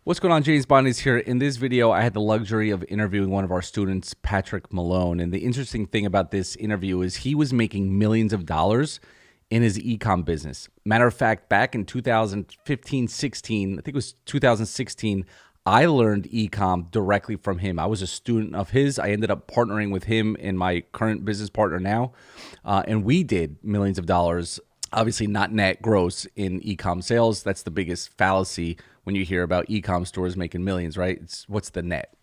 What's going on? James Bond is here. In this video, I had the luxury of interviewing one of our students, Patrick Malone. And the interesting thing about this interview is he was making millions of dollars in his e-com business. Matter of fact, back in 2015-16, I think it was 2016, I learned e-com directly from him. I was a student of his. I ended up partnering with him and my current business partner now. And we did millions of dollars, obviously not net, gross in e-com sales. That's the biggest fallacy when you hear about e-com stores making millions, right? It's what's the net?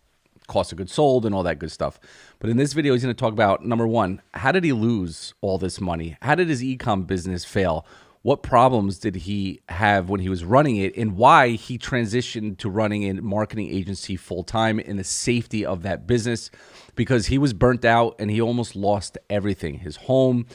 Cost of goods sold and all that good stuff. But in this video, he's going to talk about, number one, how did he lose all this money? How did his e-com business fail? What problems did he have when he was running it, and why he transitioned to running a marketing agency full-time in the safety of that business, because he was burnt out and he almost lost everything. His home,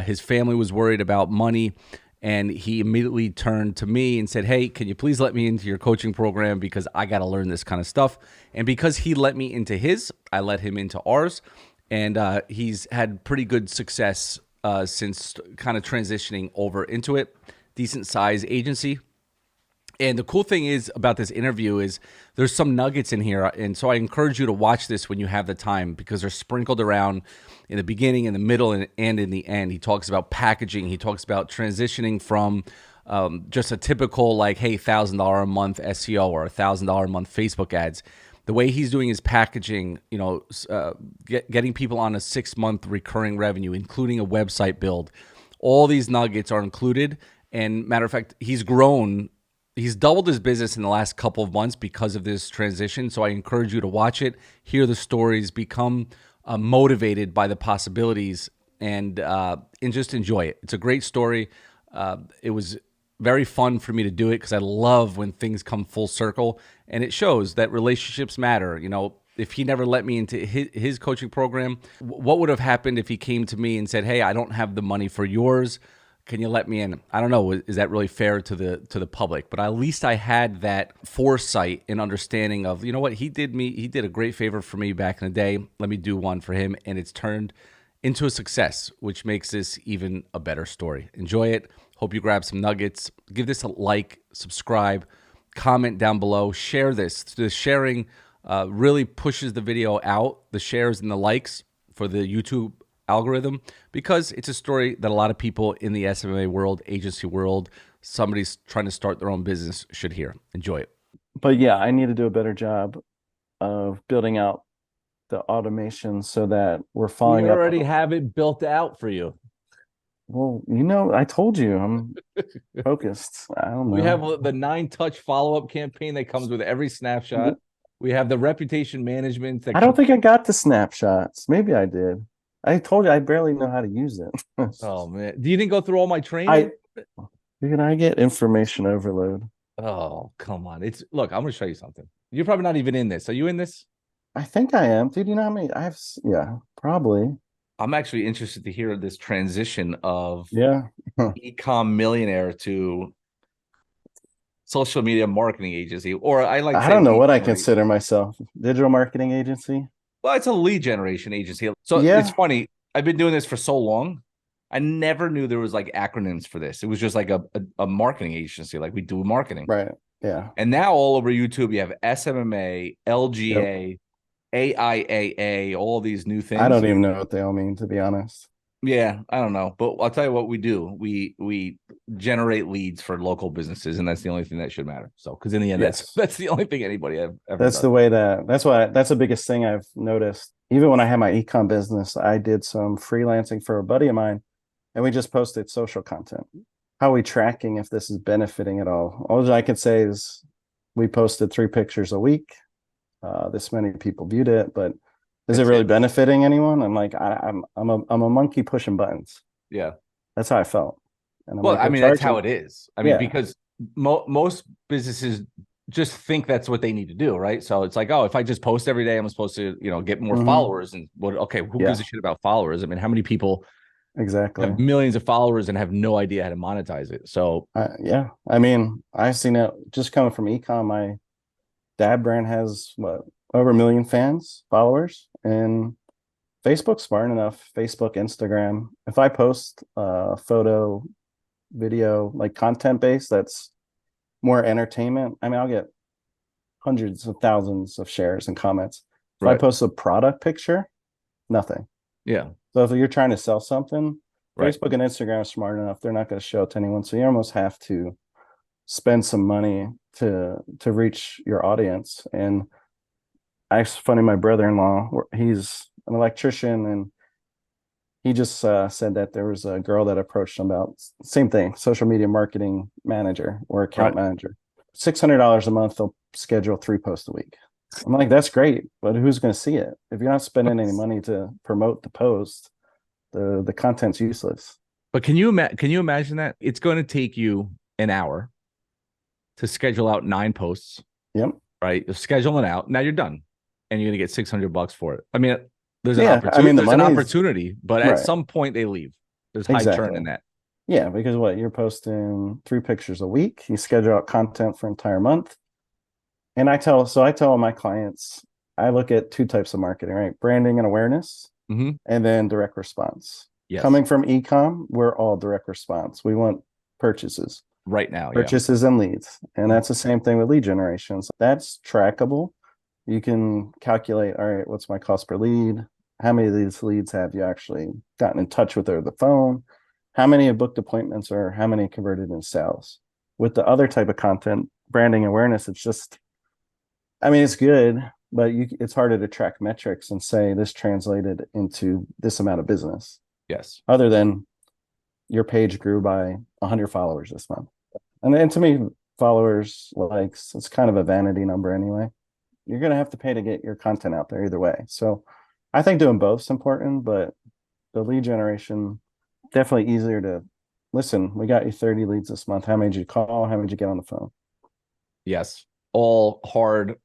his family was worried about money, and he immediately turned to me and said, hey, can you please let me into your coaching program because I got to learn this kind of stuff. And because he let me into his, I let him into ours. And he's had pretty good success since kind of transitioning over into it. Decent size agency. And the cool thing is about this interview is there's some nuggets in here. And so I encourage you to watch this when you have the time, because they're sprinkled around in the beginning, in the middle, and in the end. He talks about packaging. He talks about transitioning from just a typical like, hey, $1,000 a month SEO or $1,000 a month Facebook ads. The way he's doing his packaging, you know, getting people on a 6-month recurring revenue, including a website build. All these nuggets are included. And matter of fact, he's grown. He's doubled his business in the last couple of months because of this transition. So I encourage you to watch it, hear the stories, become motivated by the possibilities, and just enjoy it. It's a great story. It was very fun for me to do it because I love when things come full circle, and it shows that relationships matter. You know, if he never let me into his coaching program, what would have happened if he came to me and said, hey, I don't have the money for yours. Can you let me in? I don't know. Is that really fair to the public? But at least I had that foresight and understanding of, you know what, he did a great favor for me back in the day. Let me do one for him. And it's turned into a success, which makes this even a better story. Enjoy it. Hope you grab some nuggets. Give this a like, subscribe, comment down below, share this. The sharing really pushes the video out, the shares and the likes for the YouTube algorithm, because it's a story that a lot of people in the SMMA world, agency world, somebody's trying to start their own business should hear. Enjoy it. But yeah, I need to do a better job of building out the automation so that we're We following up. already have it built out for you. Well, you know, I told you I'm focused. I don't know. We have the 9-touch follow-up campaign that comes with every snapshot. We have the reputation management. I don't think I got the snapshots. Maybe I did. I told you I barely know how to use it. Oh man, you didn't go through all my training? I get information overload. Oh, come on. Look, I'm gonna show you something. You're probably not even in this. Are you in this? I think I am. Dude, you know how many I have? Yeah, probably. I'm actually interested to hear this transition of Yeah. e-com millionaire to social media marketing agency, or I don't know what I consider myself. Digital marketing agency. Well, it's a lead generation agency. So yeah. It's funny. I've been doing this for so long. I never knew there was like acronyms for this. It was just like a marketing agency, like we do marketing. Right. Yeah. And now all over YouTube, you have SMMA, LGA, AIAA, all these new things. I don't even know what they all mean, to be honest. Yeah, I don't know. But I'll tell you what we do. We generate leads for local businesses, and that's the only thing that should matter. So, because in the end, yes. that's the only thing anybody ever That's does. the way that's the biggest thing I've noticed. Even when I had my ecom business, I did some freelancing for a buddy of mine, and we just posted social content. How are we tracking if this is benefiting at all? All I can say is we posted 3 pictures a week. This many people viewed it, but is it really benefiting anyone? I'm like, I'm a monkey pushing buttons. Yeah, that's how I felt. And well, I mean, that's how it is. I mean, because most businesses just think that's what they need to do, right? So it's like, oh, if I just post every day, I'm supposed to, you know, get more followers. And okay, who gives a shit about followers? I mean, how many people have millions of followers and have no idea how to monetize it? So yeah, I mean, I've seen it just coming from ecom. My dad brand has what, over 1 million followers, and Facebook's smart enough. Facebook, Instagram. If I post photo, video, like content based, that's more entertainment. I mean, I'll get hundreds of thousands of shares and comments. If I Right. post a product picture, nothing. Yeah. So if you're trying to sell something, Right. Facebook and Instagram are smart enough. They're not going to show it to anyone. So you almost have to spend some money to reach your audience. And it's funny, my brother-in-law, he's an electrician, and he just said that there was a girl that approached him about same thing, social media marketing manager or account Right. manager. $600 a month, they'll schedule 3 posts a week. I'm like, that's great, but who's going to see it? If you're not spending any money to promote the post, the content's useless. But can you imagine that it's going to take you an hour to schedule out 9 posts, Yep. right? You schedule it out. Now you're done, and you're going to get $600 for it. I mean, there's an Yeah, I opportunity. mean, the There's an money is opportunity, but at right. some point they leave. There's high churn Exactly. in that. Yeah, because what, you're posting 3 pictures a week, you schedule out content for an entire month. And I tell all my clients, I look at 2 types of marketing, right? Branding and awareness, Mm-hmm. and then direct response. Yes. Coming from ECOM, we're all direct response. We want purchases, Right now, yeah. purchases and leads. And Mhm. that's the same thing with lead generation. So that's trackable. You can calculate, all right, what's my cost per lead? How many of these leads have you actually gotten in touch with over the phone? How many have booked appointments, or how many converted in sales? With the other type of content, branding awareness, it's just, I mean, it's good, but it's harder to track metrics and say this translated into this amount of business, Yes. other than your page grew by 100 followers this month. And to me, followers, likes, it's kind of a vanity number anyway. You're going to have to pay to get your content out there either way. So I think doing both is important, but the lead generation, definitely easier to listen. We got you 30 leads this month. How many did you call? How many did you get on the phone? Yes. All hard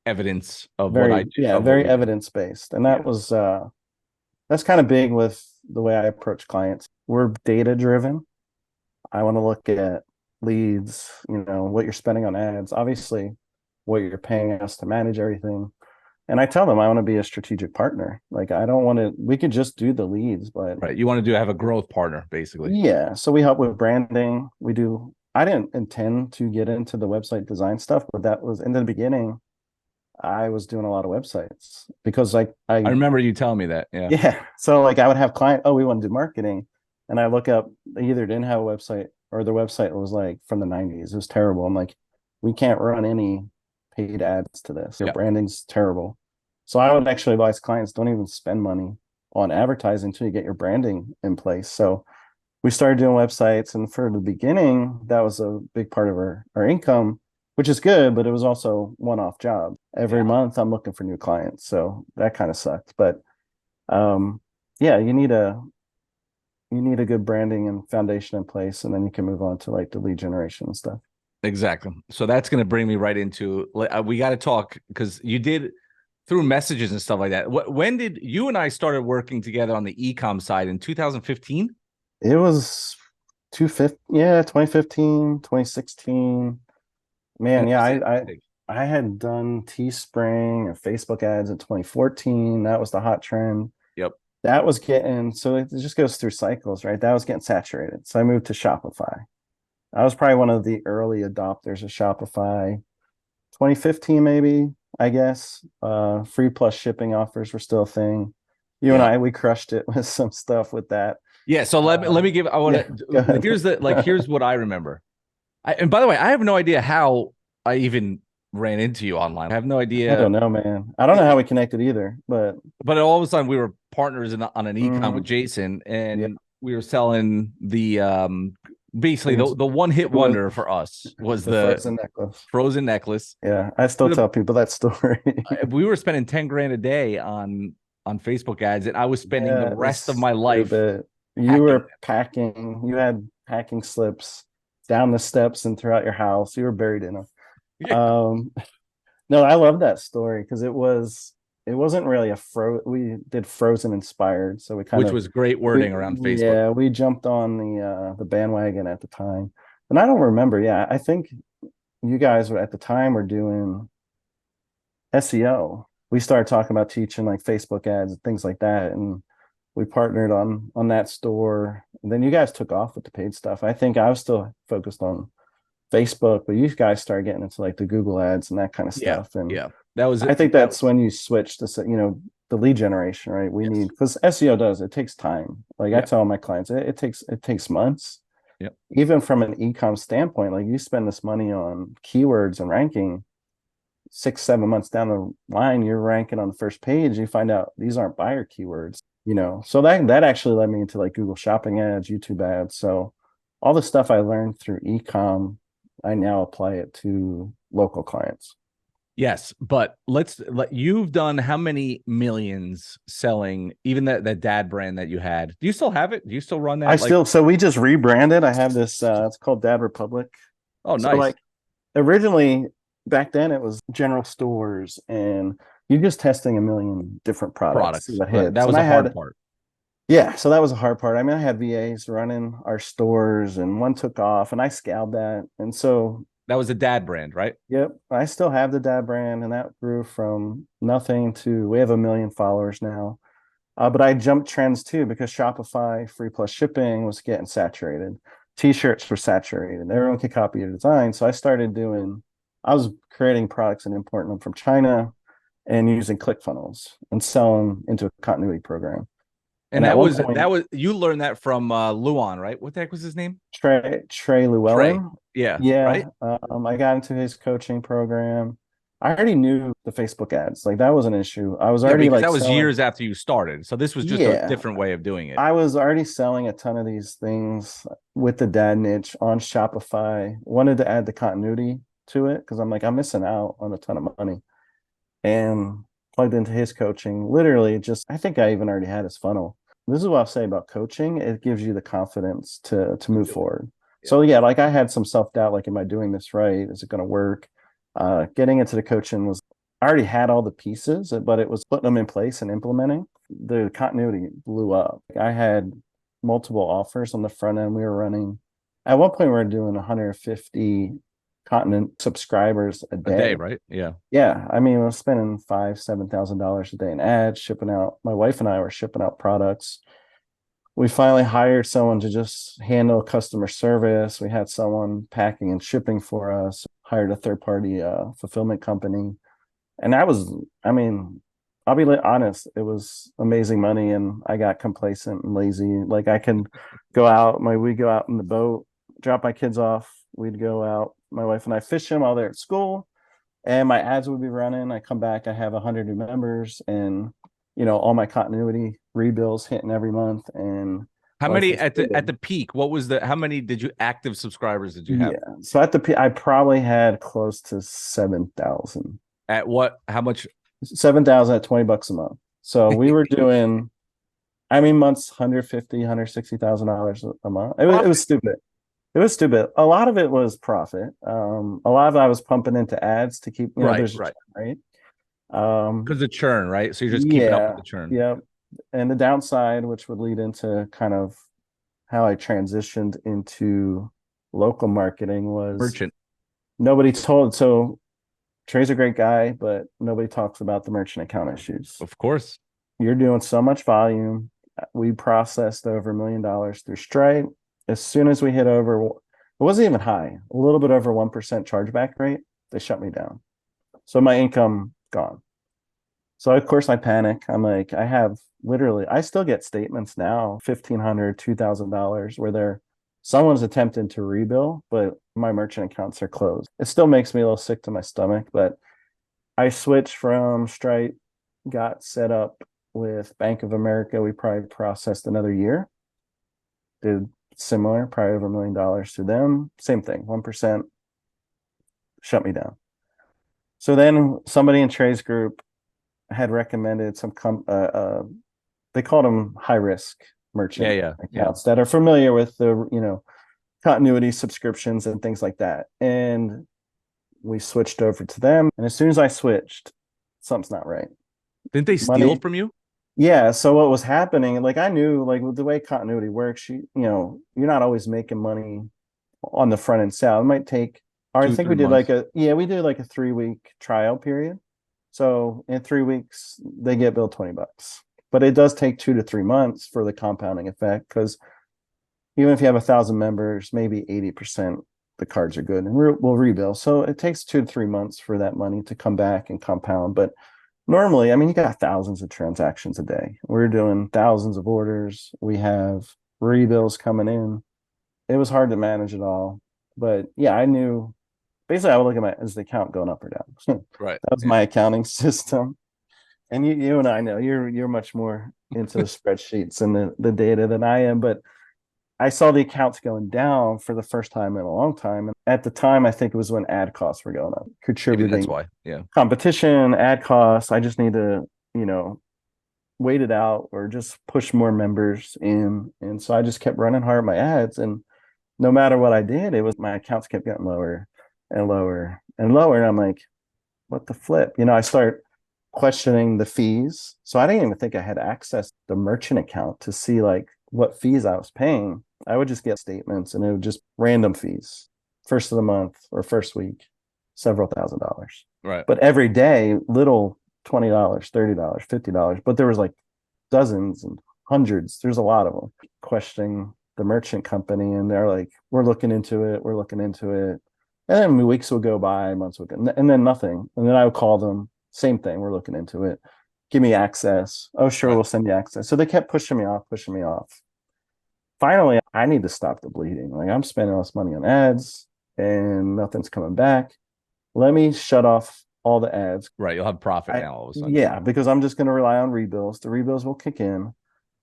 evidence of what I Very, do, yeah, of what very we do. evidence based. And Yeah. that's kind of big with the way I approach clients. We're data driven. I want to look at leads, what you're spending on ads, obviously what you're paying us to manage everything. And I tell them I want to be a strategic partner. Like, I don't want to, we could just do the leads, but Right. You want to have a growth partner, basically. yeah. So we help with branding. I didn't intend to get into the website design stuff, but that was in the beginning. I was doing a lot of websites because I remember you telling me that. Yeah. yeah. So like I would have client, oh, we want to do marketing. And I look up, they either didn't have a website or their website was like from the 90s. It was terrible. I'm like, we can't run any paid ads to this. Your Yeah. branding's terrible. So I would actually advise clients, don't even spend money on advertising until you get your branding in place. So we started doing websites, and for the beginning, that was a big part of our income, which is good, but it was also one-off job. Every Yeah. month I'm looking for new clients. So that kind of sucked. But um, yeah, you need a good branding and foundation in place, and then you can move on to like the lead generation and stuff. Exactly. So that's going to bring me right into, we got to talk, because you did through messages and stuff like that. When did you and I started working together on the ecom side, in 2015? It was 250, yeah, 2015, 2016. And Man, it yeah, was I had done Teespring and Facebook ads in 2014. That was the hot trend. Yep. That was getting, so it just goes through cycles, right? That was getting saturated. So I moved to Shopify. I was probably one of the early adopters of Shopify. 2015, maybe, I guess. Free plus shipping offers were still a thing. You and Yeah. we crushed it with some stuff with that. Yeah. So let me give, I want Yeah, go to, ahead. here's what I remember. And by the way, I have no idea how I even ran into you online. I have no I idea. don't know, man. I don't know how we connected either, but But all of a sudden we were partners on an ecom with mhm, Jason, yeah, and we were selling the basically it the one hit was wonder for us was the the frozen necklace. frozen necklace. Yeah, I still tell people that story. We were spending 10 grand a day on Facebook ads, and I was spending the Yeah, it rest of was my life stupid. You hacking were packing, you had packing slips down the steps and throughout your house. You were buried in them. them. Yeah. Um, no, I love that story because it wasn't really we did Frozen inspired, so we kind Which of was great wording around Facebook. yeah, we jumped on the bandwagon at the time. And I don't remember, yeah, I think you guys were at the time were doing SEO. We started talking about teaching like Facebook ads and things like that, and we partnered on that store. And then you guys took off with the paid stuff. I think I was still focused on Facebook, but you guys start getting into like the Google ads and that kind of Yeah, stuff. And yeah. That was I it. think that's when you switch to, the lead generation, right? We need, Yes. because SEO it takes time. Like I Yeah. tell my clients, it takes months. Yeah. Even from an e-com standpoint, like you spend this money on keywords and ranking, 6, 7 months down the line, you're ranking on the first page, you find out these aren't buyer keywords, so that actually led me into like Google shopping ads, YouTube ads. So all the stuff I learned through e-com, I now apply it to local clients. Yes, but you've done how many millions selling even that dad brand that you had? Do you still have it? Do you still run that? Like, So we just rebranded. I have this, it's called Dad Republic. oh, So nice. like originally back then it was general stores and you're just testing a million different products, see Products. what That hits. And was I a hard had, part. yeah, so that was a hard part. I mean, I had VAs running our stores and one took off and I scaled that. And so, That was a dad brand, right? yep, I still have the Dad brand and that grew from nothing to, we have 1 million followers now. But I jumped trends too because Shopify free plus shipping was getting saturated. T-shirts were saturated. Everyone could copy your design. So I was creating products and importing them from China and using ClickFunnels and selling into a continuity program. And And at that one was point, you learned that from Luan, right? What the heck was his name? Trey Trey. Llewellyn, Yeah, yeah, right? I got into his coaching program. I already knew the Facebook ads. Like that was an issue. I was Yeah, already because like that was selling. years after you started. So this was just a Yeah, different way of doing it. I was already selling a ton of these things with the dad niche on Shopify. Wanted to add the continuity to it because I'm like, I'm missing out on a ton of money. And plugged into his coaching. Literally, just I think I even already had his funnel. This is what I'll say about coaching. It gives you the confidence to move Do it. forward. Yeah. So yeah, like I had some self-doubt, like, am I doing this right? Is it going to work? Getting into the coaching was I already had all the pieces, but it was putting them in place and implementing. The continuity blew up. I had multiple offers on the front end. We were running at one point we were doing 150 continent subscribers a A day, day. right? Yeah. Yeah, I mean, I was spending $5,000, $7,000 a day in ads, shipping out. My wife and I were shipping out products. We finally hired someone to just handle customer service. We had someone packing and shipping for us. Hired a third party fulfillment company, and that was, I mean, I'll be honest, it was amazing money, and I got complacent and lazy. Like I can go out, we go out in the boat, drop my kids off. We'd go out, my wife and I fish them while they're at school and my ads would be running. I come back, I have 100 new members, and all my continuity rebills hitting every month, and How life many was at good. the peak? What was the how many did you active subscribers did you have? Yeah, so at the I probably had close to 7,000. At what? How much? 7,000 at $20 a month. So we were doing, I mean, months 150, $160,000 a month. It was Profit. stupid. It was stupid. A lot of it was profit. A lot of it I was pumping into ads to keep, Right, there's a right. churn, right? Because the churn, right? So you're just keeping up with Yeah, the churn. yeah. And the downside, which would lead into kind of how I transitioned into local marketing, was Merchant, nobody told. So Trey's a great guy, but nobody talks about the merchant account issues. of course. You're doing so much volume. We processed over $1 million through Stripe. As soon as we hit over, it wasn't even high, a little bit over 1% chargeback rate, they shut me down. So my income gone. So of course I panic. I'm like, I still get statements now, $1,500, $2,000, where someone's attempting to rebill, but my merchant accounts are closed. It still makes me a little sick to my stomach, but I switched from Stripe, got set up with Bank of America. We probably processed another year. Did similar, probably over $1 million to them. Same thing, 1% shut me down. So then somebody in Trey's group had recommended they called them high risk Yeah, merchant yeah, yeah. accounts that are familiar with the continuity subscriptions and things like that. And we switched over to them. And as soon as I switched, something's not right. Didn't they steal Money, from you? yeah. So what was happening? Like I knew, like with the way continuity works, you're not always making money on the front end sale. It might take. Or I Two, think three months. we did like a 3 week trial period. So in 3 weeks, they get billed $20. But it does take 2 to 3 months for the compounding effect because even if you have 1,000 members, maybe 80% the cards are good, and we'll rebill. So it takes 2 to 3 months for that money to come back and compound. But normally, I mean, you got thousands of transactions a day. We're doing thousands of orders. We have rebills coming in. It was hard to manage it all. But yeah, I knew basically I would look at my as the account going up or down. Right. That was Yeah. my accounting system. And you and I know you're much more into the spreadsheets and the data than I am, but I saw the accounts going down for the first time in a long time. And at the time, I think it was when ad costs were going up, Maybe that's contributing why. Yeah. competition, ad costs. I just need to, wait it out or just push more members in. And so I just kept running hard my ads. And no matter what I did, it was my accounts kept getting lower and lower and lower. And I'm like, what the flip? I start questioning the fees. So I didn't even think I had access to the merchant account to see like what fees I was paying. I would just get statements and it would just random fees, first of the month or first week, several $1,000s. Right. But every day, little $20, $30, $50. But there was like dozens and hundreds. There's a lot of them questioning the merchant company. And they're like, we're looking into it. We're looking into it. And then weeks would go by, months would go, and then nothing. And then I would call them, same thing. We're looking into it. Give me access. Oh, sure, Right. we'll send you access. So they kept pushing me off, pushing me off. Finally, I need to stop the bleeding. Like I'm spending all this money on ads and nothing's coming back. Let me shut off all the ads. Right. You'll have profit now all of a sudden. Yeah, because I'm just going to rely on rebills. The rebills will kick in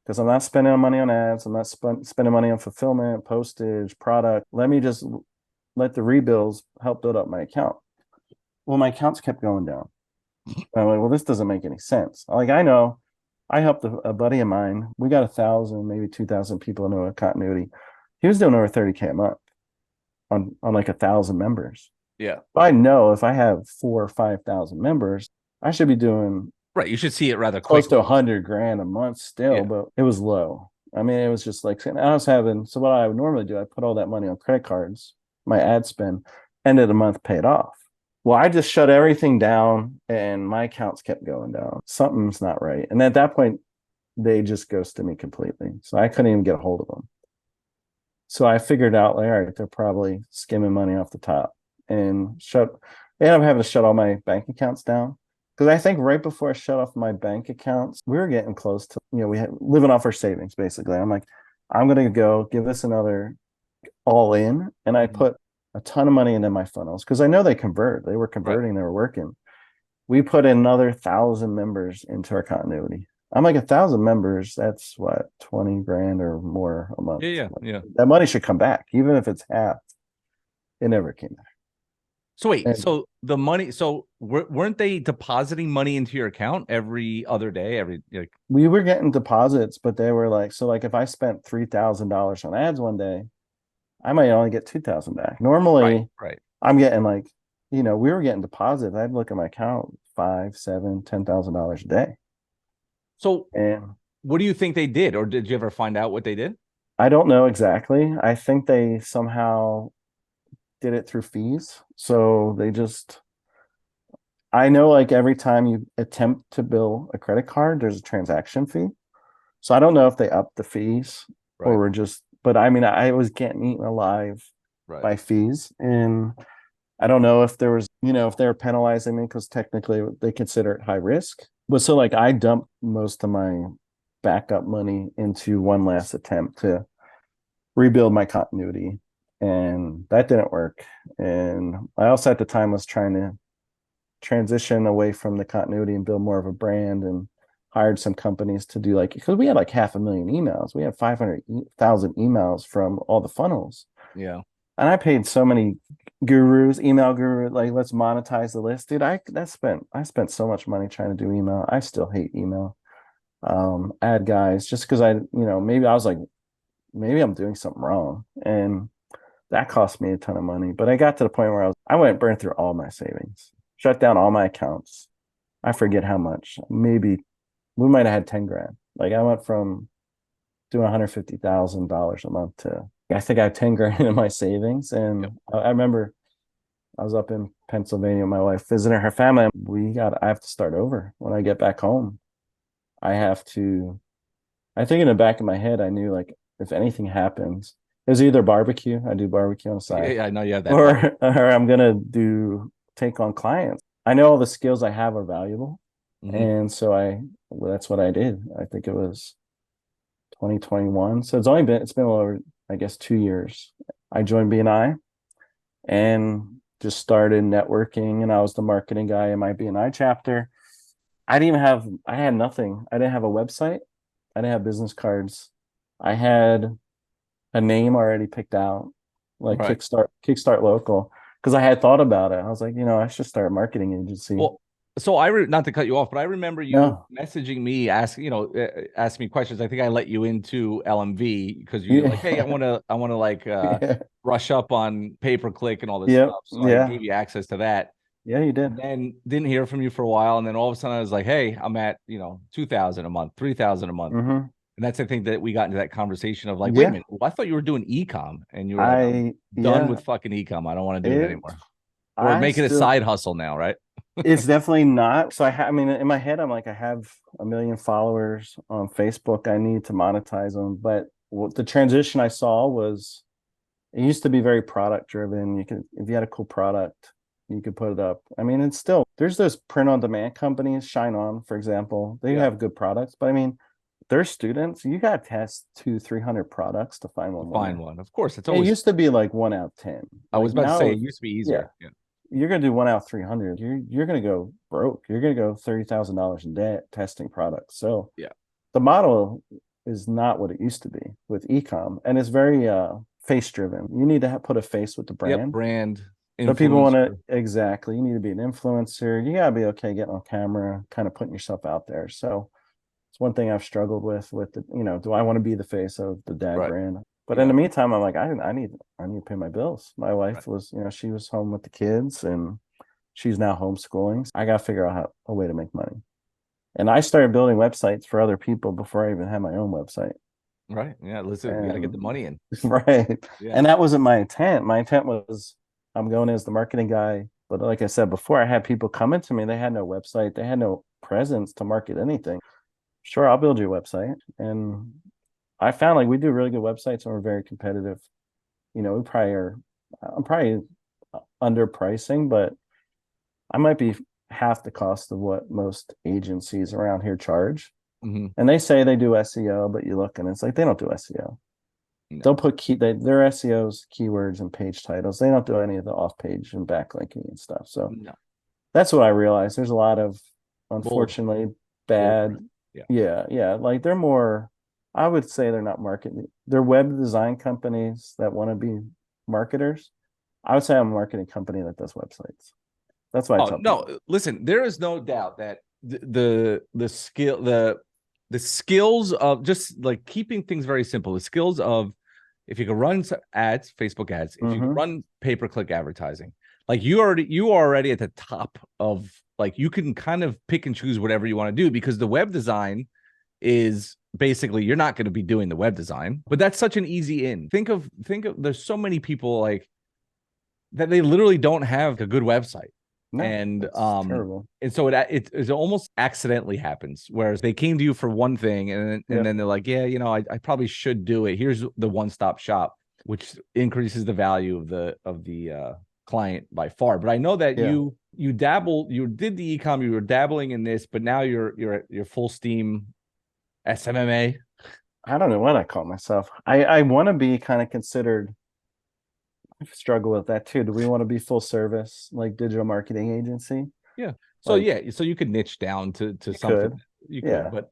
because I'm not spending money on ads. I'm not spending money on fulfillment, postage, product. Let me just let the rebills help build up my account. Well, my accounts kept going down. I'm like, well, this doesn't make any sense. Like, I know I helped a buddy of mine. We got 1,000, maybe 2,000 people into a continuity. He was doing over 30K a month on like 1,000 members. Yeah. I know if I have 4 or 5,000 members, I should be doing Right. You should see it rather close quickly. to 100 grand a month still, Yeah. but it was low. I mean, it was just like, and I was having, so what I would normally do, I put all that money on credit cards, my ad spend, end of the month paid off. Well, I just shut everything down and my accounts kept going down. Something's not right. And at that point, they just ghosted me completely. So I couldn't even get a hold of them. So I figured out, like, all right, they're probably skimming money off the top and ended up having to shut all my bank accounts down. Because I think right before I shut off my bank accounts, we were getting close to, we had living off our savings, basically. I'm like, I'm going to go give this another all in. And I put a ton of money into my funnels because I know they convert. They were converting, they were working. We put another 1,000 members into our continuity. I'm like 1,000 members. That's what, 20 grand or more a month. Yeah. That money should come back, even if it's half. It never came back. So wait, And so the money, so weren't they depositing money into your account every other day? we were getting deposits, but they were like, so like if I spent $3,000 on ads one day, I might only get 2,000 back. Normally, right. I'm getting like, we were getting deposits. I'd look at my account, $5,000, $7,000, $10,000 a day. So And what do you think they did? Or did you ever find out what they did? I don't know exactly. I think they somehow did it through fees. So I know like every time you attempt to bill a credit card, there's a transaction fee. So I don't know if they upped the fees or were but I mean, I was getting eaten alive by fees. And I don't know if there was, if they were penalizing me because technically they consider it high risk. But so like I dumped most of my backup money into one last attempt to rebuild my continuity. And that didn't work. And I also at the time was trying to transition away from the continuity and build more of a brand and hired some companies to do like, because we had like 500,000 emails. We had 500,000 emails from all the funnels. Yeah. And I paid so many email guru, like let's monetize the list. Dude, I spent so much money trying to do email. I still hate email. Ad guys, just because maybe I was like, maybe I'm doing something wrong. And that cost me a ton of money. But I got to the point where I went and burned through all my savings, shut down all my accounts. I forget how much. Maybe we might have had 10 grand. Like I went from doing $150,000 a month to I think I have 10 grand in my savings. And I remember I was up in Pennsylvania with my wife visiting her family. I have to start over when I get back home. I think in the back of my head, I knew like if anything happens, was either barbecue. I do barbecue on the Yeah, side, yeah, I know you have that or passion. or I'm gonna take on clients. I know all the skills I have are valuable, Hmm. and so that's what I did. I think it was 2021. So it's been over, I guess, 2 years. I joined BNI and just started networking, and I was the marketing guy in my BNI chapter. I had nothing. I didn't have a website. I didn't have business cards. I had a name already picked out, like Right. Kickstart Local, because I had thought about it. I was like, I should start a marketing agency. Well, so not to cut you off, but I remember you No, messaging me, ask me questions. I think I let you into LMV because you're like, hey, yeah, I want to like yeah, brush up on pay per click and all this yep, stuff. So I yeah, gave you access to that. yeah. You did. And then didn't hear from you for a while. And then all of a sudden I was like, hey, I'm at, 2,000 a month, 3,000 a month. Mm-hmm. And that's, I think, that we got into that conversation of like, wait a Yeah, minute, well, I thought you were doing ecom. And you were like, I'm done yeah. with fucking ecom. I don't want to do it It, anymore. Or I make it a still, side hustle now, right? it's definitely not. So I mean, in my head, I'm like, I have 1 million followers on Facebook. I need to monetize them. But what the transition I saw was, it used to be very product driven. If you had a cool product, you could put it up. I mean, it's still, there's those print on demand companies, Shine On, for example. They Yeah. have good products, but I mean, they're students. You got to test 300 products to find one Find winner. one. Of course, it's It always, used to be like 1 out of 10. I was Like about to say now, it used to be yeah, easier. Yeah. you're gonna do 1 out of 300. You're gonna go broke. You're gonna go $30,000 in debt testing products. So Yeah. the model is not what it used to be with ecom, and it's very face driven. You need to put a face with the Yep. brand. Brand So people want to influencer. exactly. You need to be an influencer. You gotta be okay getting on camera, kind of putting yourself out there. So it's one thing I've struggled with the, do I want to be the face of the dad Right. brand? But in Yeah. the meantime, I'm like, I need to pay my bills. My Right. wife was, she was home with the kids, and she's now homeschooling. I got to figure out a way to make money. And I started building websites for other people before I even had my own website. Right. Yeah. Listen, you got to get the And money in. right. Yeah. And that wasn't my intent. My intent was, I'm going as the marketing guy. But like I said before, I had people coming to me. They had no website, they had no presence to market anything. Sure, I'll build you a website. And I found like we do really good websites and we're very competitive. We probably are, I'm probably underpricing, but I might be half the cost of what most agencies around here charge. Hmm. And they say they do SEO, but you look and it's like they don't do SEO. No. They'll put their SEOs, keywords, and page titles. They don't do any of the off page and backlinking and stuff. So No. that's what I realized. There's a lot of, Bull. unfortunately, Bull bad. crap. Yeah. Yeah, yeah. Like they're more, I would say they're not marketing. They're web design companies that want to be marketers. I would say I'm a marketing company that does websites. That's what I Oh tell people. no! Listen, there is no doubt that the skills of just like keeping things very simple. The skills of if you can run ads, Facebook ads, if you can Mm-hmm. run pay-per-click advertising, like you are already at the top of like you can kind of pick and choose whatever you want to do because the web design is basically you're not going to be doing the web design, but that's such an easy in. Think of there's so many people like that they literally don't have a good website No, and that's terrible. so it almost accidentally happens whereas they came to you for one thing and Yeah, then they're like yeah I probably should do it. Here's the one-stop shop which increases the value of the client by far. But I know that yeah. you did the ecom, you were dabbling in this, but now you're full steam SMMA. I don't know what I call myself. I want to be kind of considered. I struggle with that too. Do we want to be full service like digital marketing agency? Yeah. So Like yeah, so you could niche down to you something. could, You could, yeah, but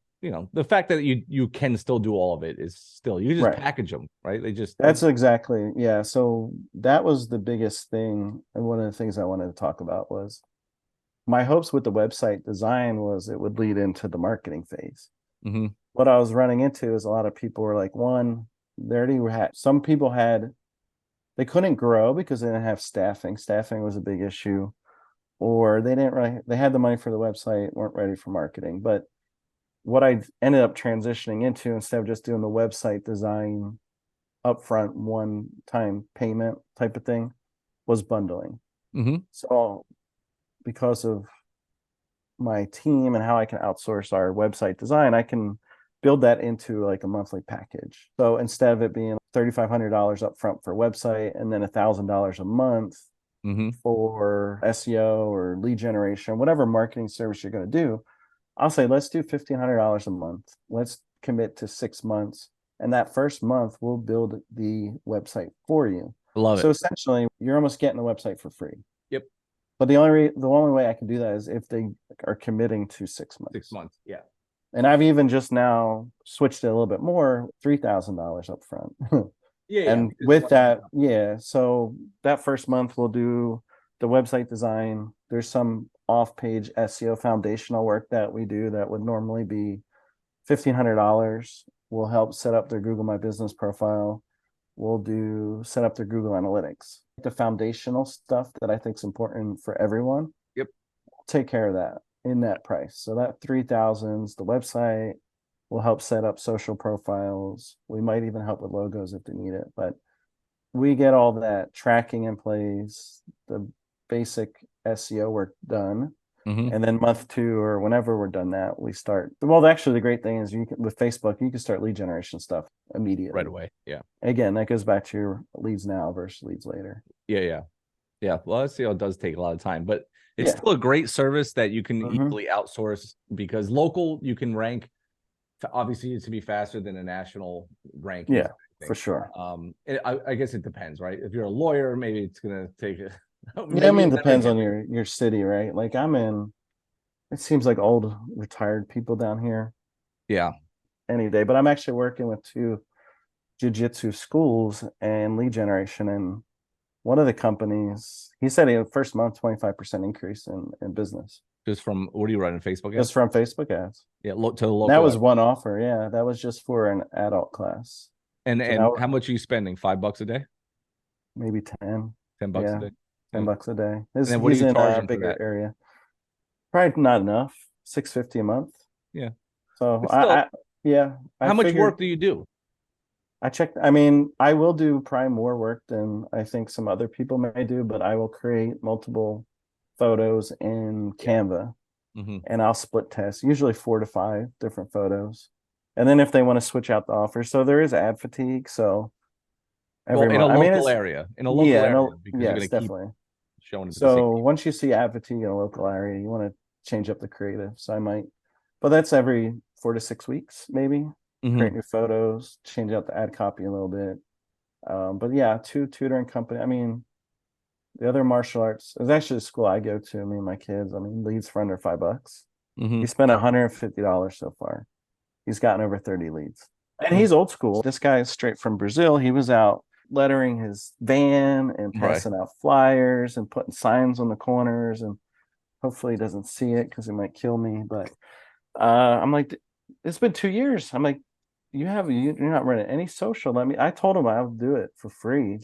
the fact that you can still do all of it is still you just right. package them, right? They That's exactly, yeah. So that was the biggest thing, and one of the things I wanted to talk about was my hopes with the website design was it would lead into the marketing phase. Mhm. What I was running into is a lot of people were like, one, they already had some people had they couldn't grow because they didn't have staffing. Staffing was a big issue, or they didn't really they had the money for the website, weren't ready for marketing. But what I ended up transitioning into instead of just doing the website design upfront one time payment type of thing was bundling. Mhm. So because of my team and how I can outsource our website design, I can build that into like a monthly package. So instead of it being $3,500 up front for website, and then $1,000 a month Mm-hmm. for SEO or lead generation, whatever marketing service you're going to do. I'll say, let's do $1,500 a month. Let's commit to 6 months. And that first month, we'll build the website for you. Love So it. essentially, you're almost getting the website for free. Yep. But the only way I can do that is if they are committing to 6 months. 6 months. Yeah. And I've even just now switched it a little bit more, $3,000 up front. Yeah. And with that, yeah, so that first month we'll do the website design. There's some off-page SEO foundational work that we do that would normally be $1,500. We'll help set up their Google My Business profile. We'll set up their Google Analytics. The foundational stuff that I think is important for everyone. Yep. We'll take care of that in that price. So that 3,000 is the website. We'll help set up social profiles. We might even help with logos if they need it, but we get all that tracking in place, the basic SEO work done. Mm-hmm. And then month 2 or whenever we're done that, we start. Well, actually, the great thing is with Facebook, you can start lead generation stuff immediately. Right away. Yeah. Again, that goes back to your leads now versus leads later. Yeah. Well, SEO does take a lot of time, but it's Yeah. still a great service that you can Mhm. easily outsource, because local you can rank. Obviously, it's to be faster than a national ranking. Yeah, for sure. I guess it depends, right? If you're a lawyer, maybe it's gonna take a. Yeah, I mean, it depends on your city, right? Like it seems like old retired people down here Yeah. any day, but I'm actually working with 2 jiu-jitsu schools and lead generation. And one of the companies, he said first month, 25% increase in business. Just from, what are you running, Facebook ads? Just from Facebook ads. Yeah, to the local. That was one offer. Yeah, that was just for an adult class. And So how much are you spending? $5 a day? maybe 10. $10 Yeah, a day? $10 a day. And then what are He's you in a charging for bigger that? area. Probably not enough. $650 a month. Yeah. So But still, yeah. how much work do you do? I checked. I mean, I will do probably more work than I think some other people may do, but I will create multiple photos in Canva, Mm-hmm. and I'll split test, usually 4 to 5 different photos. And then if they want to switch out the offer, so there is ad fatigue. So Well, every in a month, I mean, local it's area, because you're yes, going to keep definitely. showing it to the same So people. once you see ad fatigue in a local area, you want to change up the creative. So I might, but that's every 4 to 6 weeks, maybe. Mhm. Create new photos, change out the ad copy a little bit. But yeah, 2 tutoring company. I mean, the other martial arts is actually the school I go to. Me and my kids. I mean, leads for under $5. Mhm. He spent $150 so far. He's gotten over 30 leads, and Mhm. he's old school. This guy is straight from Brazil. He was out lettering his van and Right. passing out flyers and putting signs on the corners, and hopefully he doesn't see it because he might kill me. But I'm like, it's been 2 years. I'm like, you're not running any social. I told him I'll do it for free.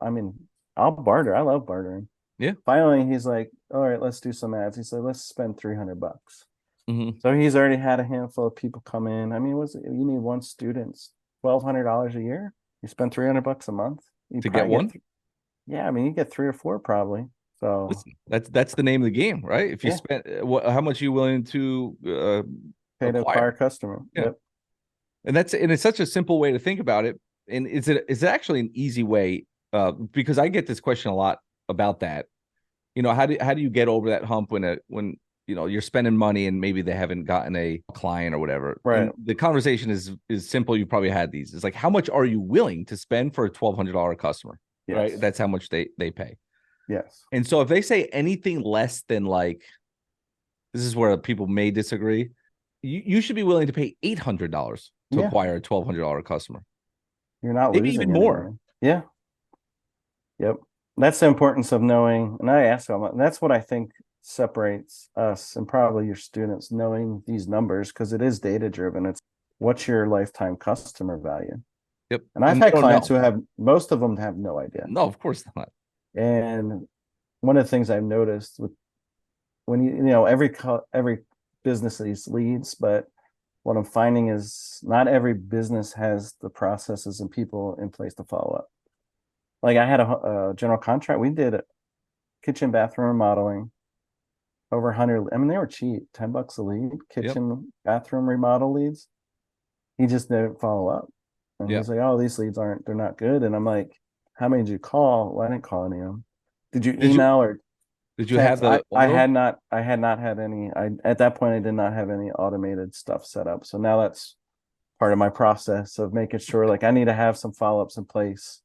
I mean, I'll barter. I love bartering. Yeah. Finally, he's like, all right, let's do some ads. He said, let's spend $300. Mhm. So he's already had a handful of people come in. I mean, you need one student, $1,200 a year. You spend $300 a month. You To get one? Yeah, I mean, you get 3 or 4 probably. So Listen, that's the name of the game, right? If you Yeah. spend, how much are you willing to pay to acquire acquire? a customer. Yeah. Yep. And it's such a simple way to think about it. And is it actually an easy way? Because I get this question a lot about that. You know, how do you get over that hump when you're spending money and maybe they haven't gotten a client or whatever? Right. And the conversation is simple. You probably had these. It's like, how much are you willing to spend for a $1,200 customer? Yes. Right. That's how much they pay. Yes. And so if they say anything less than, like, this is where people may disagree, you should be willing to pay $800 to Yeah. acquire a $1,200 customer. You're not Maybe losing even any more. money. Yeah. Yep. That's the importance of knowing. And I ask them, that's what I think separates us and probably your students, knowing these numbers, because it is data driven. It's what's your lifetime customer value. Yep. And I've they had don't clients know. who most of them have no idea. No, of course not. And one of the things I've noticed with when every business needs leads, but what I'm finding is not every business has the processes and people in place to follow up. Like I had a general contract. We did kitchen bathroom remodeling, over 100. I mean, they were cheap, $10 a lead. Kitchen bathroom remodel leads. He just didn't follow up. And Yeah. he's like, oh, these leads they're not good. And I'm like, how many did you call? Well, I didn't call any of them. Did you Did you email or have text? the auto? I had not had any. I At that point I did not have any automated stuff set up. So now that's part of my process of making sure like I need to have some follow-ups in place.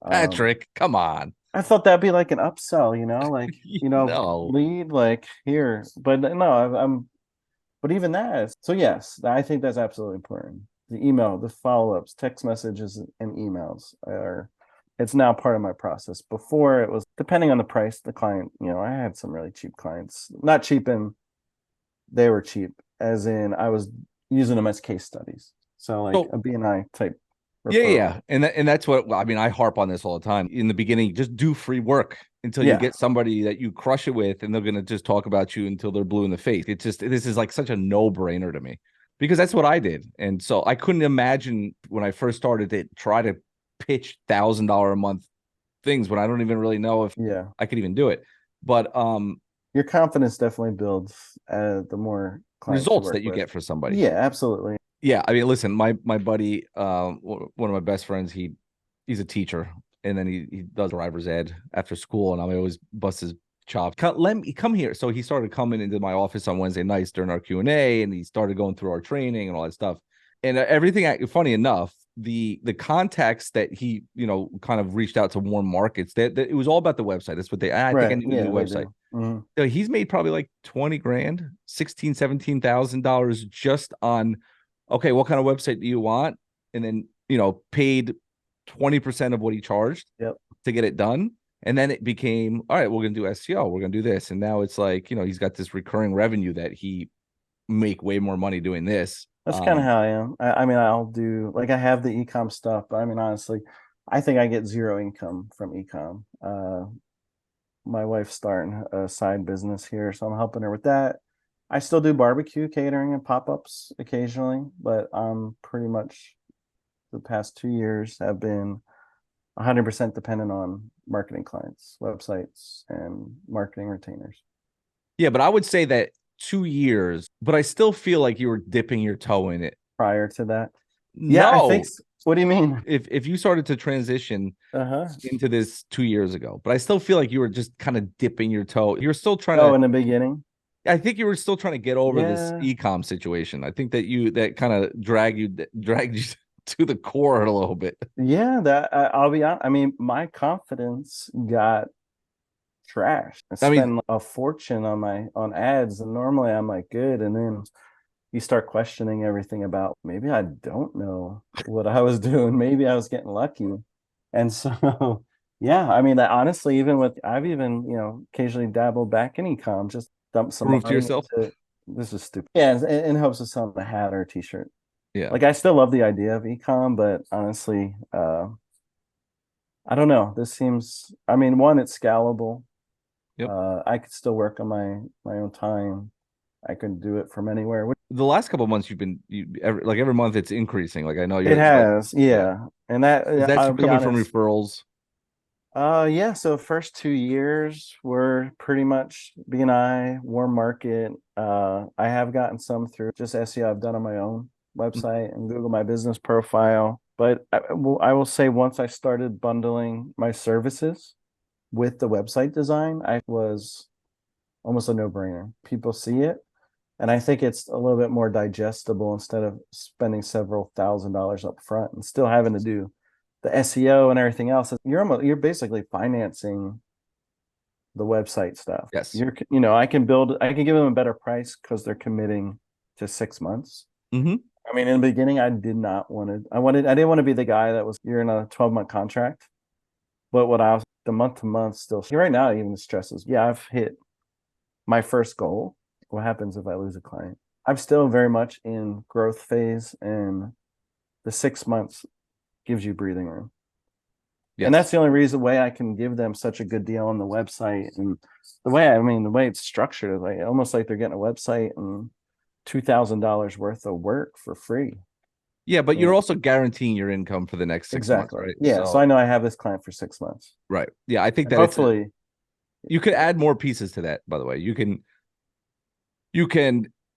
Um, Patrick, come on. I thought that'd be like an upsell, like, No. lead like here, but no, but even that is, so yes, I think that's absolutely important. The email, the follow-ups, text messages and emails it's now part of my process. Before it was depending on the price, the client, I had some really cheap clients, not cheap in they were cheap, as in I was using them as case studies. So like So a BNI type yeah, referral. yeah. And that's what I mean, I harp on this all the time. In the beginning, just do free work until you Yeah. get somebody that you crush it with, and they're gonna just talk about you until they're blue in the face. It's just this is like such a no-brainer to me because that's what I did. And so I couldn't imagine when I first started to try to pitch $1,000 a month things when I don't even really know if Yeah. I could even do it. But Your confidence definitely builds the more clients you results work that you with. get for somebody. Yeah, absolutely. Yeah, I mean, listen, my buddy, one of my best friends, he's a teacher, and then he does driver's ed after school, and I always bust his chops. Let me come here. So he started coming into my office on Wednesday nights during our Q&A, and he started going through our training and all that stuff. And everything, funny enough, the contacts that he kind of reached out to warm markets, that it was all about the website. That's what I think I Right. need a new Yeah, they website. do. Mhm. So he's made probably like 20 grand, 16, $17,000 just on, okay, what kind of website do you want? And then, paid 20% of what he charged Yep. to get it done. And then it became, all right, we're going to do SEO. We're going to do this. And now it's like, he's got this recurring revenue that he make way more money doing this. That's kind of how I am. I mean, I'll do like I have the ecom stuff, but I mean, honestly, I think I get zero income from ecom. My wife's starting a side business here, so I'm helping her with that. I still do barbecue catering and pop-ups occasionally, but pretty much the past 2 years have been 100% dependent on marketing clients, websites, and marketing retainers. Yeah, but I would say that 2 years, but I still feel like you were dipping your toe in it. Prior to that, yeah, I think. No, What do you mean? if you started to transition Uh-huh. into this 2 years ago, but I still feel like you were just kind of dipping your toe. You're still trying Oh, to, in the beginning. I think you were still trying to get over this Yeah. ecom situation. I think that kind of dragged you to the core a little bit. Yeah, I'll be honest. I mean, my confidence got trashed. I I mean, spent a fortune on ads, and normally I'm like good, and then you start questioning everything about maybe I don't know what I was doing. Maybe I was getting lucky. And so yeah, I mean, honestly, even with I've even, occasionally dabbled back in ecom, just dump some prove to money yourself. into this is stupid. Yeah, in hopes of selling a hat or a t-shirt. Yeah. Like I still love the idea of ecom, but honestly, I don't know. This seems, I mean, one, it's scalable. Yep. I could still work on my own time. I can do it from anywhere. The last couple of months you've been every month it's increasing. Like I know It you're like, has, yeah. yeah. And that, Is that I'll be coming from honest. referrals? Yeah, so first 2 years were pretty much BNI, warm market. I have gotten some through just SEO I've done on my own website and Google My Business profile. But I will say once I started bundling my services with the website design, I was almost a no-brainer. People see it, and I think it's a little bit more digestible instead of spending several $1,000s up front and still having to do the SEO and everything else. You're basically financing the website stuff. Yes. I can give them a better price because they're committing to 6 months. Mm-hmm. I mean, in the beginning, I didn't want to be the guy that was, you're in a 12-month contract. But the month to month still, right now, it even stresses. Yeah, I've hit my first goal. What happens if I lose a client? I'm still very much in growth phase, and the 6 months gives you breathing room. And that's Yes. the only reason way I can give them such a good deal on the website. And the way it's structured is like almost like they're getting a website and $2,000 worth of work for free. Yeah, but Yeah, you're also guaranteeing your income for the next 6 months, exactly. right? Yeah. So So I know I have this client for 6 months. right. Yeah, I think And that hopefully, you could add more pieces to that, by the way. You can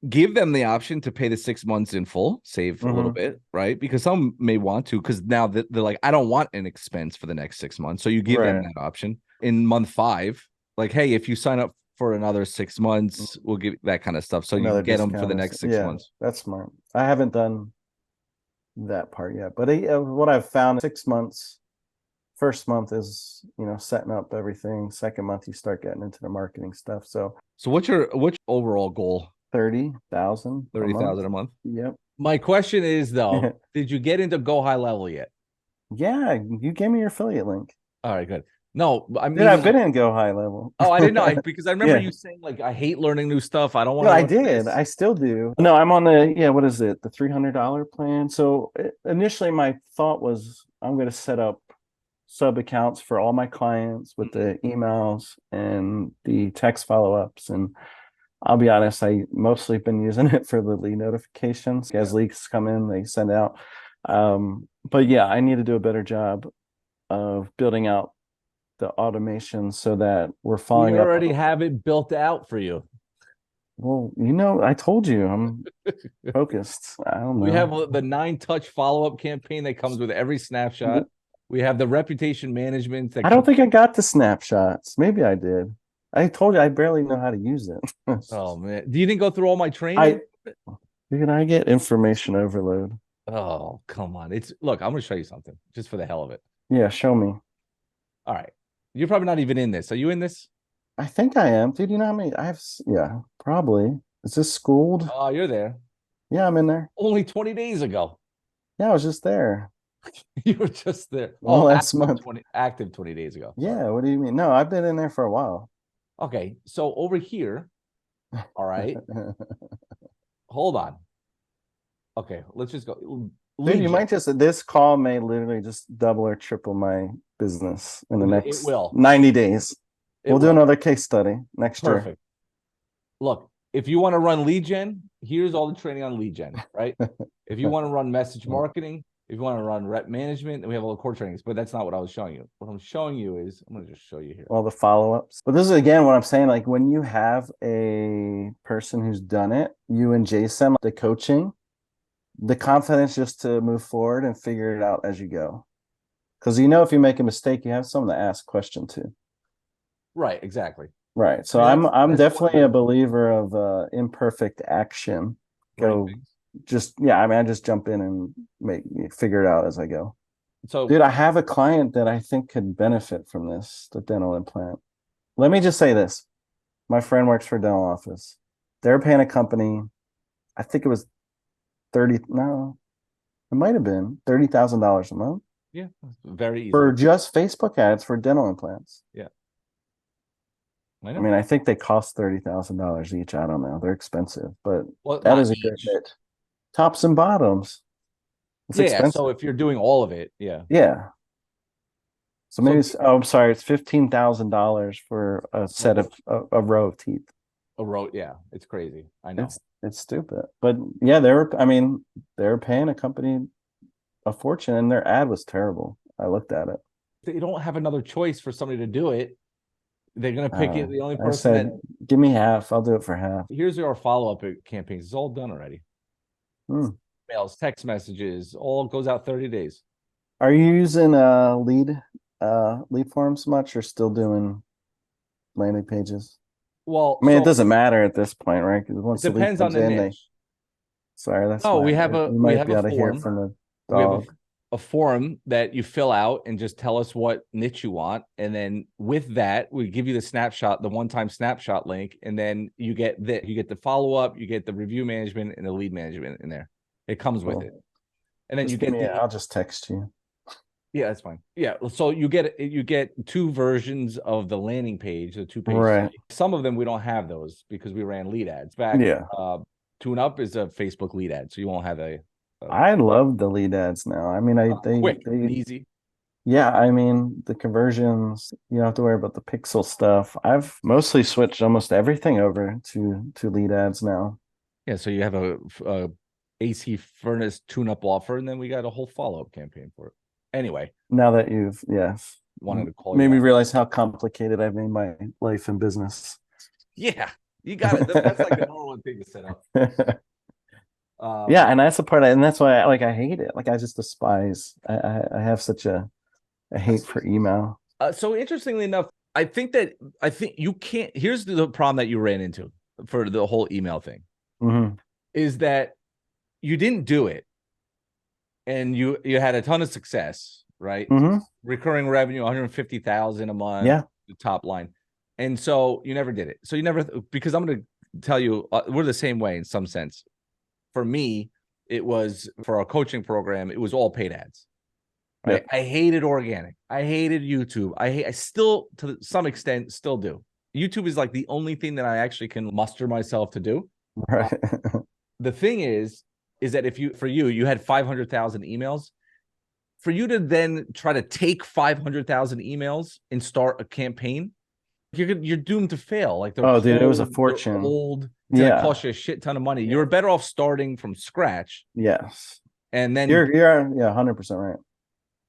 give them the option to pay the 6 months in full, save a little bit, right? Because some may want to, because now they're like, I don't want an expense for the next 6 months. So you give them that option in month 5, like, hey, if you sign up for another 6 months, we'll give that kind of stuff. So Another you get them for the discount. next 6 Yeah, months. that's smart. I haven't done that part yet, but what I've found, 6 months, first month is, setting up everything. Second month, you start getting into the marketing stuff. So what's overall goal? 30,000 a 30,000 month. a month. Yep. My question is though, did you get into GoHighLevel yet? Yeah, you gave me your affiliate link. All right, good. No, I mean, Dude, I've been in GoHighLevel. Oh, I didn't know, because I remember Yeah. you saying like, I hate learning new stuff. I don't want No, to I learn did. this. I still do. No, I'm on the, what is it? The $300 plan. So initially my thought was I'm going to set up sub accounts for all my clients with the emails and the text follow-ups. And I'll be honest, I mostly been using it for the lead notifications. As leaks come in, they send out. But yeah, I need to do a better job of building out the automation so that we're We following up. already have it built out for you. Well, I told you I'm focused. I don't know. We have the 9-touch follow-up campaign that comes with every snapshot. We have the reputation management. I don't think I got the snapshots. Maybe I did. I told you I barely know how to use it. Oh man, you didn't go through all my training? I get information overload. Oh, come on. Look, I'm gonna show you something just for the hell of it. Yeah, show me. All right. You're probably not even in this. Are you in this? I think I am. Dude, you know how many I have? Yeah, probably. Is this Schooled? Oh, you're there. Yeah, I'm in there. Only 20 days ago. Yeah, I was just there. You were just there. Well, last month. Active 20 days ago. Sorry. Yeah, what do you mean? No, I've been in there for a while. Okay, so over here, all right. Hold on. Okay, let's just go. Dude, you might this call may literally just double or triple my business in the next 90 days. We'll do another case study next year. Perfect. Look, if you want to run lead gen, here's all the training on lead gen, right? If you want to run message marketing, if you want to run rep management, then we have all the core trainings, but that's not what I was showing you. What I'm showing you is, I'm going to just show you here. All the follow-ups. But this is, again, what I'm saying, like when you have a person who's done it, you and Jason, the coaching, the confidence just to move forward and figure it out as you go. Because if you make a mistake, you have someone to ask question to. Right, exactly. Right. So I'm definitely a believer of imperfect action. Go I just jump in and figure it out as I go. So dude, I have a client that I think could benefit from this, the dental implant. Let me just say this. My friend works for a dental office. They're paying a company, I think it was it might have been $30,000 a month. Yeah, very easy. For just Facebook ads for dental implants. Yeah. I mean, I think they cost $30,000 each. I don't know. They're expensive, but that is a good hit. Tops and bottoms. It's expensive. So if you're doing all of it, yeah. So maybe I'm sorry, it's $15,000 for a set of a row of teeth. A row, yeah, it's crazy. I know. It's stupid, but yeah, they're paying a company a fortune, and their ad was terrible. I looked at it. They don't have another choice for somebody to do it. They're going to pick it. The only person give me half. I'll do it for half. Here's our follow-up campaigns. It's all done already. Emails, text messages, all goes out 30 days. Are you using lead forms much, or still doing landing pages? Well, I mean, it doesn't matter at this point, right? Because once it depends on the niche. Sorry, that's we have a form from the dog. We have a form that you fill out and just tell us what niche you want, and then with that, we give you the snapshot, the one-time snapshot link, and then you get the follow-up, you get the review management and the lead management in there. It comes with it, and then I'll just text you. Yeah, that's fine. Yeah, so you get 2 versions of the landing page, the 2 pages. Right. Some of them we don't have those because we ran lead ads back. Yeah. Tune Up is a Facebook lead ad, so you won't have I love the lead ads now. I mean, they quick and easy. Yeah, I mean, the conversions, you don't have to worry about the pixel stuff. I've mostly switched almost everything over to lead ads now. Yeah, so you have a AC furnace tune-up offer, and then we got a whole follow-up campaign for it. Anyway, now that you've wanted to call made me realize how complicated I've made my life and business. Yeah, You got it. That's like the number one thing to set up. Yeah, and that's the part, and that's why I hate it. Like I just despise. I have such a hate for email. So interestingly enough, I think you can't. Here's the problem that you ran into for the whole email thing, is that you didn't do it, and you had a ton of success, right? Recurring revenue, 150,000 a month, yeah, the top line, and so you never did it. So you never, because I'm going to tell you, we're the same way in some sense. For me, it was for our coaching program, it was all paid ads. Right? Yeah. I hated organic. I hated YouTube. I still, to some extent, still do. YouTube is like the only thing that I actually can muster myself to do. Right. The thing is that for you had 500,000 emails. For you to then try to take 500,000 emails and start a campaign, you're doomed to fail. Like, dude, it was a fortune. Old. It's gonna cost you a shit ton of money. You're better off starting from scratch. Yes. And then you're 100% right.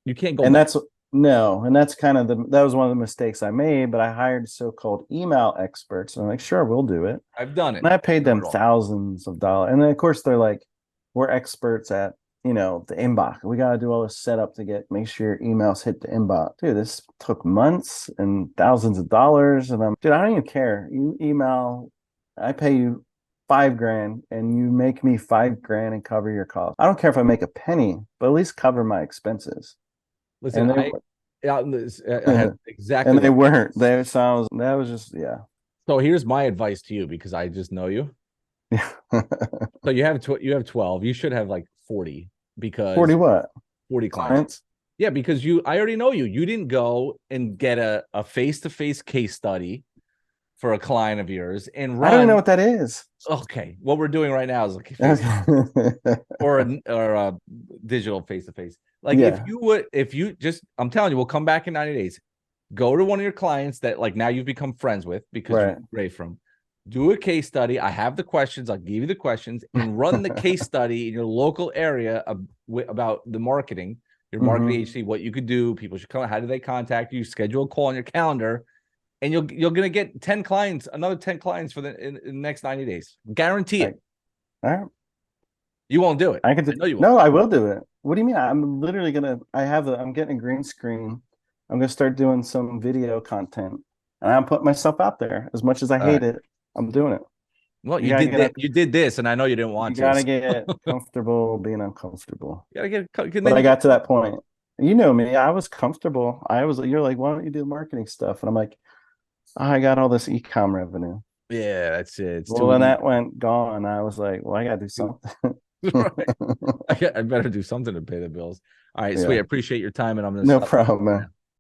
You can't go. And back. That's kind of that was one of the mistakes I made. But I hired so-called email experts, and I'm like, sure, we'll do it. I've done it. And I paid them thousands of dollars. And then of course they're like, we're experts at the inbox. We got to do all this setup to make sure your emails hit the inbox. Dude, this took months and thousands of dollars. And I don't even care. You email. I pay you $5,000 and you make me $5,000 and cover your costs. I don't care if I make a penny, but at least cover my expenses. Listen, I had exactly. And they weren't. That was just, yeah. So here's my advice to you, because I just know you. Yeah. So you have 12. You should have like 40, because 40 what? 40 clients. Yeah, because I already know you. You didn't go and get a face-to-face case study for a client of yours and run. I don't even know what that is. Okay, what we're doing right now is like or a digital face-to-face. Like, yeah. I'm telling you, we'll come back in 90 days. Go to one of your clients that like now you've become friends with because you're great from. Do a case study. I have the questions. I'll give you the questions and run the case study in your local area about the marketing, your marketing agency, what you could do. People should come. How do they contact you? Schedule a call on your calendar. And you're gonna get 10 clients, another 10 clients in the next 90 days. Guarantee it. All right. You won't do it. I know you won't. No, I will do it. What do you mean? I'm literally I'm getting a green screen. I'm gonna start doing some video content, and I'm putting myself out there. As much as I hate it, I'm doing it. Well, you did this, and I know you didn't want to. You gotta get comfortable being uncomfortable. You gotta get. But I got to that point. You know me. I was comfortable. You're like, why don't you do marketing stuff? And I'm like, I got all this ECOM revenue. Yeah, that's it. When that went gone, I was like, well, I got to do something. Right. I better do something to pay the bills. All right, sweet. I appreciate your time, and I'm going to No problem, man.